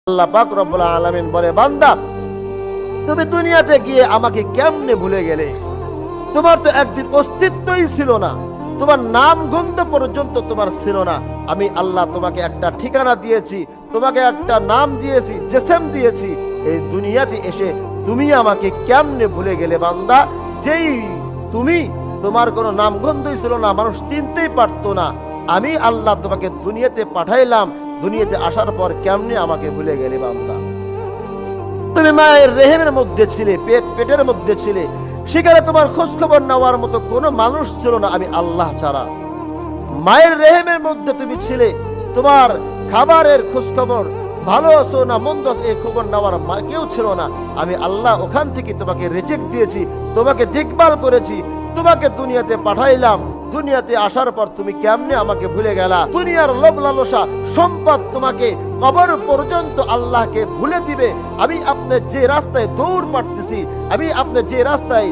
আল্লাহ পাক রব্বুল আলামিন বলে, বান্দা তুমি দুনিয়াতে গিয়ে আমাকে কেমনে ভুলে গেলে? তোমার তো একদিন অস্তিত্বই ছিল না, তোমার নাম গন্ধ পর্যন্ত তোমার ছিল না। আমি আল্লাহ তোমাকে একটা ঠিকানা দিয়েছি, তোমাকে একটা নাম দিয়েছি, জেসেম দিয়েছি। এই দুনিয়াতে এসে তুমি আমাকে কেমনে ভুলে গেলে বান্দা? যেই তুমি, তোমার কোনো নাম গন্ধই ছিল না, মানুষ চিনতেই পারতো না। আমি আল্লাহ তোমাকে দুনিয়াতে পাঠাইলাম, দুনিয়াতে আসার পর কেমনে আমাকে ভুলে গেলে বান্দা? তুমি মায়ের রেহেমের মধ্যে ছিলে, পেটের মধ্যে ছিলে, সেখানে তোমার খোঁজ খবর নেওয়ার মতো কোনো মানুষ ছিল না আমি আল্লাহ ছাড়া। মায়ের রেহেমের মধ্যে তুমি ছিলে, তোমার খাবারের খোঁজ খবর, ভালো আছো না মন্দ আছো এই খবর নেওয়ার কেউ ছিল না। আমি আল্লাহ ওখান থেকে তোমাকে রিজিক দিয়েছি, তোমাকে দেখভাল করেছি, তোমাকে দুনিয়াতে পাঠাইলাম। দুনিয়াতে আসার পর তুমি কেমনে আমাকে ভুলে গেলা? দুনিয়ার লোভ লালসা সম্পদ তোমাকে কবর পর্যন্ত আল্লাহকে ভুলে দিবে। আমি আপনার যে রাস্তায় দৌড় পাড়তেছি, আমি আপনার যে রাস্তায়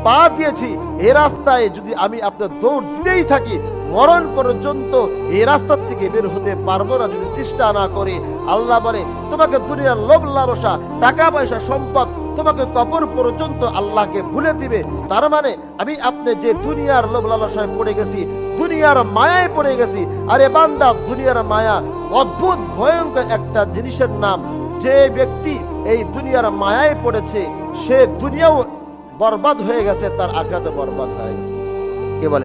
পা দিয়েছি, এই রাস্তায় যদি আমি আপনার দৌড় দিতেই থাকি, মরণ পর্যন্ত এই রাস্তার থেকে বের হতে পারবো না যদি চেষ্টা না করি। আল্লাহ বলে, তোমাকে দুনিয়ার লোভ লালসা, টাকা পয়সা সম্পদ তোমাকে কবর পর্যন্ত আল্লাহকে ভুলে দিবে। তার মানে আমি আপনি যে দুনিয়ার লোভ লালসায় পড়ে গেছি, দুনিয়ার মায়ায় পড়ে গেছি। আরে বান্দা, দুনিয়ার মায়া অদ্ভুত ভয়ঙ্কর একটা জিনিসের নাম। যে ব্যক্তি এই দুনিয়ার মায়ায় পড়েছে, সে দুনিয়াও বরবাদ হয়ে গেছে, তার আখিরাতও বরবাদ হয়ে গেছে। কে বলে?